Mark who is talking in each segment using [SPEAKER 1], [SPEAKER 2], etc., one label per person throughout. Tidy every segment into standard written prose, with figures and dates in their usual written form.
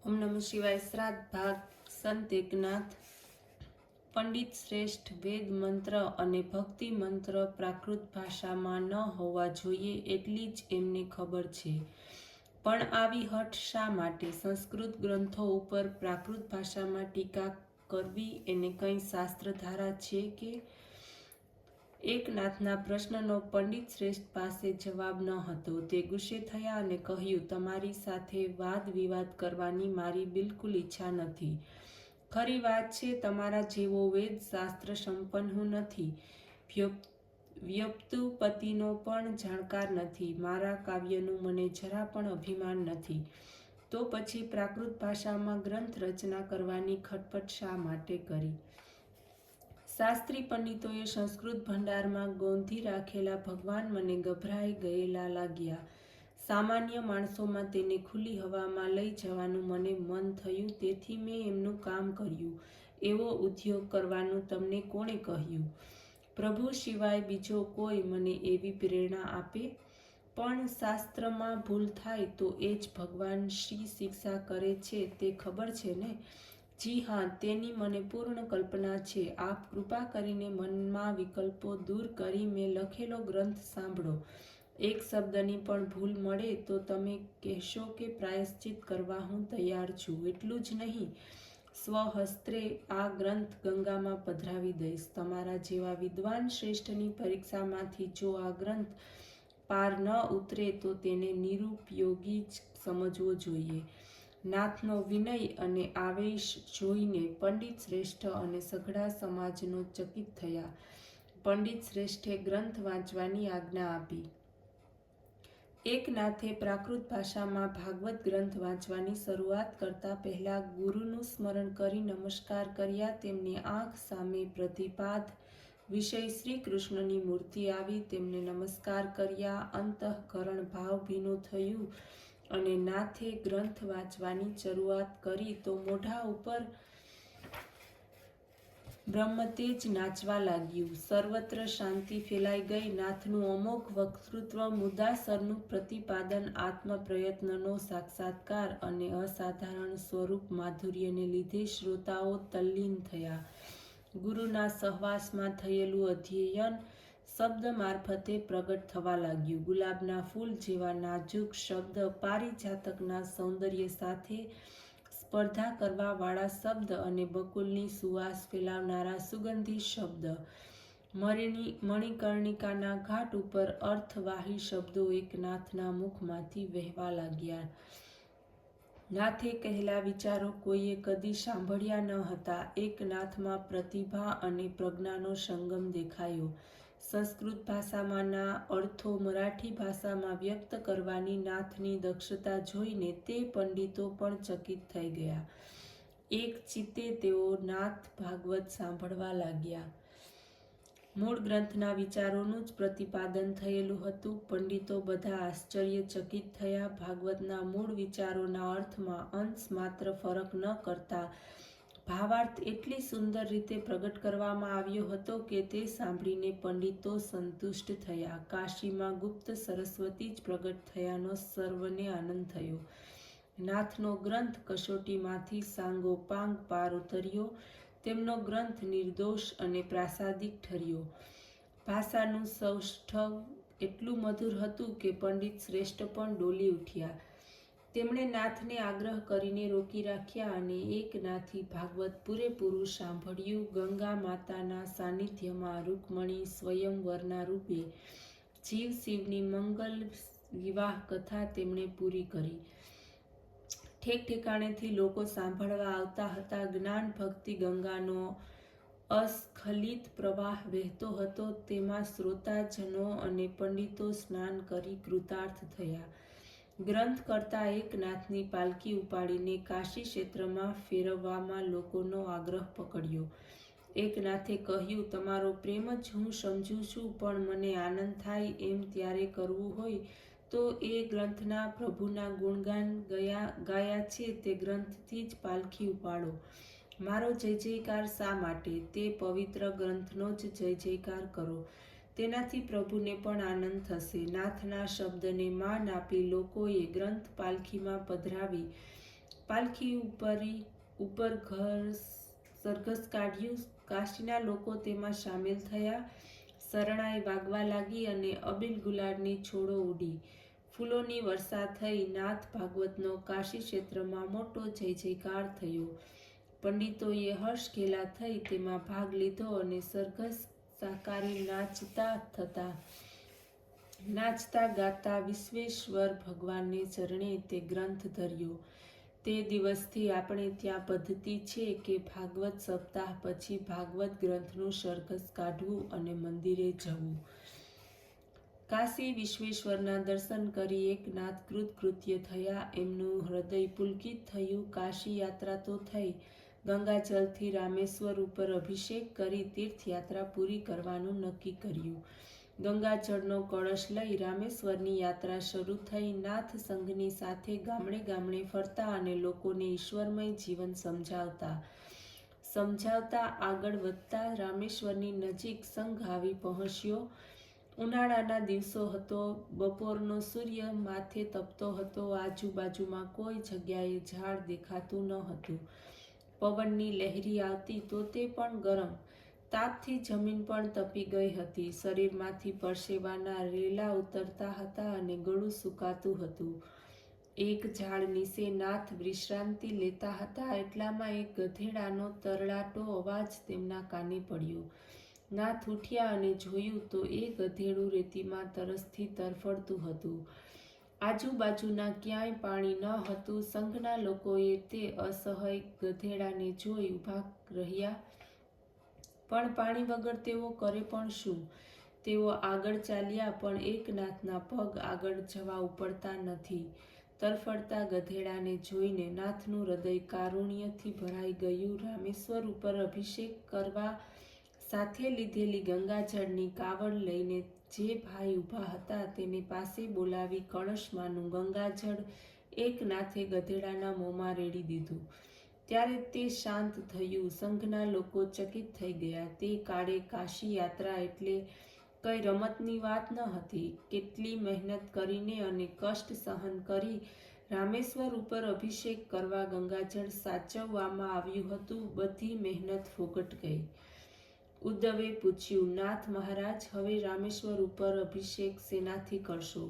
[SPEAKER 1] ઓમ નમઃ શિવાય. શ્રાદ્ધ ભાગ. સંત એકનાથ. પંડિત શ્રેષ્ઠ વેદ મંત્ર અને ભક્તિ મંત્ર પ્રાકૃત ભાષામાં ન હોવા જોઈએ એટલી જ એમને ખબર છે, પણ આવી હઠ શા માટે? સંસ્કૃત ગ્રંથો ઉપર પ્રાકૃત ભાષામાં ટીકા કરવી એને કંઈ શાસ્ત્રધારા છે કે? એકનાથના પ્રશ્નનો પંડિત શ્રેષ્ઠ પાસે જવાબ ન હતો. તે ગુસ્સે થયા અને કહ્યું, તમારી સાથે વાદ વિવાદ કરવાની મારી બિલકુલ ઈચ્છા નથી. ખરી વાત છે, તમારા જેવો વેદ શાસ્ત્ર સંપન્ન હું નથી, વ્યુત્પત્તિનો પણ જાણકાર નથી, મારા કાવ્યનું મને જરા પણ અભિમાન નથી. તો પછી પ્રાકૃત ભાષામાં ગ્રંથ રચના કરવાની ખટપટ શા માટે કરી? શાસ્ત્રી પંડિતોએ સંસ્કૃત ભંડારમાં ગોંધી રાખેલા ભગવાન મને ગભરાઈ ગયેલા લાગ્યા. સામાન્ય માણસોમાં તેને ખુલ્લી હવામાં લઈ જવાનું મને મન થયું, તેથી મેં એમનું કામ કર્યું. એવો ઉદ્યોગ કરવાનું તમને કોણે કહ્યું? પ્રભુ સિવાય બીજો કોઈ મને એવી પ્રેરણા આપે? પણ શાસ્ત્રમાં ભૂલ થાય તો એ જ ભગવાન શી શિક્ષા કરે છે તે ખબર છે ને? જી હા, તેની મને પૂર્ણ કલ્પના છે. આપ કૃપા કરીને મનમાં વિકલ્પો દૂર કરી મેં લખેલો ગ્રંથ સાંભળો. એક શબ્દની પણ ભૂલ મળે તો તમે કહેશો કે પ્રાયશ્ચિત કરવા હું તૈયાર છું. એટલું જ નહીં, સ્વહસ્ત્રે આ ગ્રંથ ગંગામાં પધરાવી દઈશ. તમારા જેવા વિદ્વાન શ્રેષ્ઠની પરીક્ષામાંથી જો આ ગ્રંથ પાર ન ઉતરે તો તેને નિરુપયોગી જ સમજવો જોઈએ. નાથનો વિનય અને આવેશ જોઈને પંડિત શ્રેષ્ઠ અને સઘળા સમાજનો ચકિત થયા. પંડિત શ્રેષ્ઠે ગ્રંથ વાંચવાની આજ્ઞા આપી. એકનાથે પ્રાકૃત ભાષામાં ભાગવત ગ્રંથ વાંચવાની શરૂઆત કરતા પહેલા ગુરુનું સ્મરણ કરી નમસ્કાર કર્યા. તેમની આંખ સામે પ્રતિપાદ વિષય શ્રી કૃષ્ણની મૂર્તિ આવી. તેમને નમસ્કાર કર્યા. અંતઃકરણ ભાવભીનું થયું અને નાથે ગ્રંથ વાંચવાની શરૂઆત કરી તો મોઢા ઉપર બ્રહ્મતેજ નાચવા લાગ્યું. સર્વત્ર શાંતિ ફેલાઈ ગઈ. નાથનું અમોઘ વક્તૃત્વ, મુદ્દાસરનું પ્રતિપાદન, આત્મપ્રયત્નનો સાક્ષાત્કાર અને અસાધારણ સ્વરૂપ માધુર્યને લીધે શ્રોતાઓ તલ્લીન થયા. ગુરુના સહવાસમાં થયેલું અધ્યયન શબ્દ મારફતે પ્રગટ થવા લાગ્યું. ગુલાબના ફૂલ જેવા નાજુક શબ્દ, પારિજાતકના સૌંદર્ય સાથે સ્પર્ધા કરવા વાળા શબ્દ અને બકુલની સુવાસ ફેલાવનારા સુગંધી શબ્દ, મણિકર્ણિકાના ઘાટ ઉપર અર્થવાહી શબ્દો એકનાથના મુખમાંથી વહેવા લાગ્યા. નાથે કહેલા વિચારો કોઈએ કદી સાંભળ્યા ન હતા. એકનાથમાં પ્રતિભા અને પ્રજ્ઞાનો સંગમ દેખાયો. સંસ્કૃત ભાષામાંના અર્થો મરાઠી ભાષામાં વ્યક્ત કરવાની નાથની દક્ષતા જોઈને તે પંડિતો પણ ચકિત થઈ ગયા. એક ચિત્તે તેઓ નાથ ભાગવત સાંભળવા લાગ્યા. મૂળ ગ્રંથના વિચારોનું જ પ્રતિપાદન થયેલું હતું. પંડિતો બધા આશ્ચર્યચકિત થયા. ભાગવતના મૂળ વિચારોના અર્થમાં અંશ માત્ર ફરક ન કરતા ભાવાર્થ એટલી સુંદર રીતે પ્રગટ કરવામાં આવ્યો હતો કે તે સાંભળીને પંડિતો સંતુષ્ટ થયા. કાશીમાં ગુપ્ત સરસ્વતી જ પ્રગટ થયાનો સર્વને આનંદ થયો. નાથનો ગ્રંથ કસોટીમાંથી સાંગોપાંગ પાર ઉતર્યો. તેમનો ગ્રંથ નિર્દોષ અને પ્રાસાદિક ઠર્યો. ભાષાનું સૌષ્ઠવ એટલું મધુર હતું કે પંડિત શ્રેષ્ઠ પણ ડોલી ઉઠ્યા. તેમણે નાથને આગ્રહ કરીને રોકી રાખ્યા અને એકનાથી ભાગવત પૂરેપૂરું સાંભળ્યું. ગંગા માતાના સાનિધ્યમાં રૂકમણી સ્વયંવરના રૂપે જીવ શિવની મંગલ વિવાહ કથા તેમણે પૂરી કરી. ઠેક ઠેકાણેથી લોકો સાંભળવા આવતા હતા. જ્ઞાન ભક્તિ ગંગાનો અસ્ખલિત પ્રવાહ વહેતો હતો. તેમાં શ્રોતાજનો અને પંડિતો સ્નાન કરી કૃતાર્થ થયા. ગ્રંથ કરતા એકનાથની પાલકી ઉપાડીને કાશી ક્ષેત્રમાં ફેરવવામાં લોકોનો આગ્રહ પકડ્યો. એકનાથે કહ્યું, તમારો પ્રેમ જ હું સમજું છું, પણ મને આનંદ થાય એમ ત્યારે કરવું હોય તો એ ગ્રંથના પ્રભુના ગુણગાન ગાયા છે તે ગ્રંથથી જ પાલખી ઉપાડો. મારો જય જયકાર શા માટે? તે પવિત્ર ગ્રંથનો જ જય જયકાર કરો. તેનાથી પ્રભુને પણ આનંદ થશે. નાથના શબ્દને માન આપી લોકોએ ગ્રંથ પાલખીમાં પધરાવી પાલખી ઉપર ઘર સરઘસ કાઢ્યું. કાશીના લોકો તેમાં સામેલ થયા. શરણાઈ વાગવા લાગી અને અબીલ ગુલાલની છોડો ઉડી. ફૂલોની વર્ષા થઈ. નાથ ભાગવતનો કાશી ક્ષેત્રમાં મોટો જય જયકાર થયો. પંડિતોએ હર્ષ ઘેલા થઈ તેમાં ભાગ લીધો અને સરઘસ સાકારી નાચતા ગાતા વિશ્વેશ્વર ભગવાનને ચરણે તે ગ્રંથ ધર્યો. તે દિવસથી આપણે ત્યાં પદ્ધતિ છે કે ભાગવત સપ્તાહ પછી ભાગવત ગ્રંથનું સરઘસ કાઢવું અને મંદિરે જવું. કાશી વિશ્વેશ્વરના દર્શન કરી એકનાથ કૃતકૃત્ય થયા. એમનું હૃદય પુલકિત થયું. કાશી યાત્રા તો થઈ. ગંગાજળથી રામેશ્વર ઉપર અભિષેક કરી તીર્થયાત્રા પૂરી કરવાનું નક્કી કર્યું. ગંગાજળનો કળશ લઈ રામેશ્વરની યાત્રા શરૂ થઈ. નાથ સંઘની સાથે ગામડે ગામડે ફરતા અને લોકોને ઈશ્વરમય જીવન સમજાવતા આગળ વધતા રામેશ્વરની નજીક સંઘ આવી પહોંચ્યો. ઉનાળાના દિવસો હતો. બપોરનો સૂર્ય માથે તપતો હતો. આજુબાજુમાં કોઈ જગ્યાએ ઝાડ દેખાતું ન હતું. પવનની લહેરી આવતી તો તે પણ ગરમ. તાપથી જમીન પણ તપી ગઈ હતી. શરીરમાંથી પરસેવાના રેલા ઉતરતા હતા અને ગળું સુકાતું હતું. એક ઝાડ નીચે નાથ વિશ્રાંતિ લેતા હતા. એટલામાં એક ગધેડાનો તરલાટો અવાજ તેમના કાને પડ્યો. નાથ ઉઠ્યા અને જોયું તો એ ગધેડું રેતીમાં તરસથી તરફડતું હતું. આજુબાજુના ક્યાંય પાણી ન હતું. સંઘના લોકોએ તે અસહાય ગધેડાને જોઈ ઊભા રહ્યા. પણ પાણી વગર તેઓ કરે પણ શું? તેઓ આગળ ચાલ્યા પણ એકનાથના પગ આગળ જવા ઉપડતા નથી. તરફડતા ગધેડાને જોઈને નાથનું હૃદય કારુણ્યથી ભરાઈ ગયું. રામેશ્વર ઉપર અભિષેક કરવા સાથે લીધેલી ગંગાજળની કાવડ લઈને જે ભાઈ ઊભા હતા તેને પાસે બોલાવી કળશમાંનું ગંગાજળ એકનાથે ગધેડાના મોંમાં રેડી દીધું. ત્યારે તે શાંત થયું. સંઘના લોકો ચકિત થઈ ગયા. તે કાળે કાશી યાત્રા એટલે કઈ રમતની વાત ન હતી. કેટલી મહેનત કરીને અને કષ્ટ સહન કરી રામેશ્વર ઉપર અભિષેક કરવા ગંગાજળ સાચવવામાં આવ્યું હતું. બધી મહેનત ફોગટ ગઈ. ઉદ્ધવે પૂછ્યું, નાથ મહારાજ, હવે રામેશ્વર ઉપર અભિષેક શેનાથી કરશો?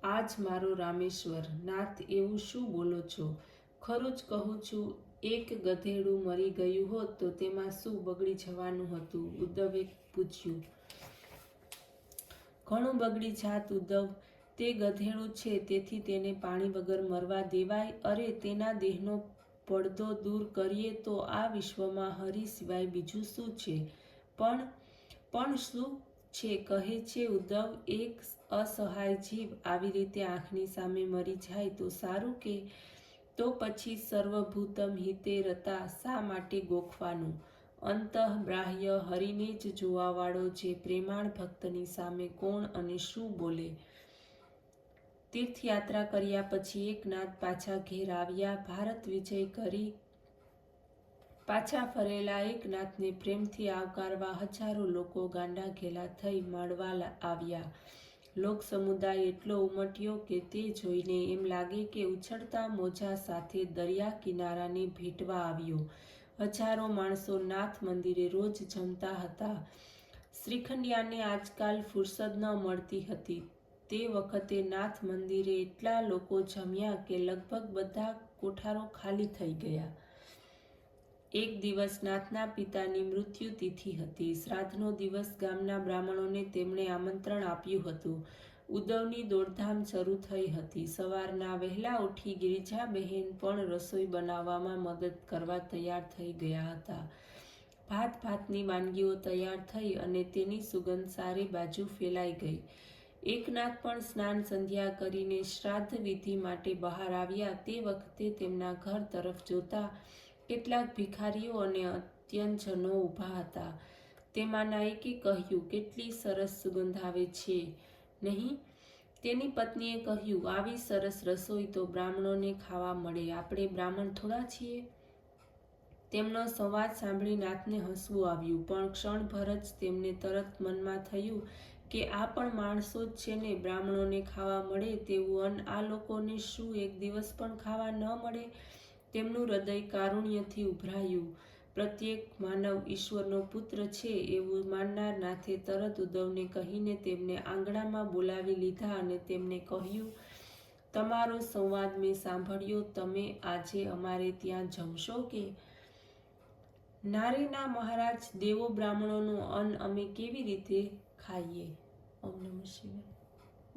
[SPEAKER 1] આજ મારો રામેશ્વર. નાથ, એવું શું બોલો છો? ખરું જ કહું છું. એક ગધેડું મરી ગયું હોત તો તેમાં શું બગડી જવાનું હતું? ઉદ્ધવે પૂછ્યું. ઘણું બગડી જાત ઉદ્ધવ. તે ગધેડું છે તેથી તેને પાણી વગર મરવા દેવાય? અરે, તેના દેહનો પડદો દૂર કરીએ તો આ વિશ્વમાં હરિ સિવાય બીજું શું છે? પણ શું છે કહે છે ઉદ્ધવ? એક અસહાય જીવ આવી રીતે આંખની સામે મરી જાય તો સારું કે? તો પછી સર્વભૂતમ હિતે રતા શા માટે ગોખવાનું? અંતઃ બાહ્ય હરિને જ જોવાવાળો જે પ્રેમાળ ભક્તની સામે કોણ અને શું બોલે? તીર્થયાત્રા કર્યા પછી એકનાથ પાછા ઘેર આવ્યા. ભારત વિજય કરી પાછા ફરેલા એકનાથને પ્રેમથી આવકારવા હજારો લોકો ગાંડા ઘેલા થઈ મળવા આવ્યા. લોક સમુદાય એટલો ઉમટ્યો કે તે જોઈને એમ લાગે કે ઉછળતા મોજા સાથે દરિયા કિનારાને ભેટવા આવ્યો. હજારો માણસો નાથ મંદિરે રોજ જમતા હતા. શ્રીખંડિયાને આજકાલ ફુરસદ ન મળતી હતી. તે વખતે નાથ મંદિરે એટલા લોકો જમ્યા કે લગભગ બધા કોઠારો ખાલી થઈ ગયા. એક દિવસ નાથના પિતાની મૃત્યુ તિથિ હતી. શ્રાદ્ધનો દિવસ. ગામના બ્રાહ્મણોને તેમણે આમંત્રણ આપ્યું હતું. ઉદ્ધવની દોડધામ શરૂ થઈ હતી. સવારના વહેલા ઉઠી ગિરિજાબહેન પણ રસોઈ બનાવવામાં મદદ કરવા તૈયાર થઈ ગયા હતા. ભાતની વાનગીઓ તૈયાર થઈ અને તેની સુગંધ સારી બાજુ ફેલાઈ ગઈ. એકનાથ પણ સ્નાન સંધ્યા કરીને શ્રાદ્ધ વિધિ માટે બહાર આવ્યા. તે વખતે તેમના ઘર તરફ જોતા કેટલાક ભિખારીઓ અને અત્યંતજનો ઊભા હતા. તેમાંના એકે કહ્યું, કેટલી સરસ સુગંધ આવે છે નહીં? તેની પત્નીએ કહ્યું, આવી સરસ રસોઈ તો બ્રાહ્મણોને ખાવા મળે. આપણે બ્રાહ્મણ થોડા છીએ? તેમનો સંવાદ સાંભળી નાથને હસવું આવ્યું. પણ ક્ષણભર જ તેમને તરત મનમાં થયું કે આ પણ માણસો જ છે ને. બ્રાહ્મણોને ખાવા મળે તેવું અન્ન આ લોકોને શું એક દિવસ પણ ખાવા ન મળે? તેમનું હૃદય કારુણ્યથી ઉભરાયું. પ્રત્યેક માનવ ઈશ્વરનો પુત્ર છે એવું માનનાર નાથે તરત ઉદ્ધવને કહીને તેમને આંગણામાં બોલાવી લીધા અને તેમને કહ્યું, તમારો સંવાદ મેં સાંભળ્યો. તમે આજે અમારે ત્યાં જમશો કે? નારીના મહારાજ, દેવો બ્રાહ્મણોનું અન્ન અમે કેવી રીતે ખાઈએ? ઓમ નમઃ શિવાય.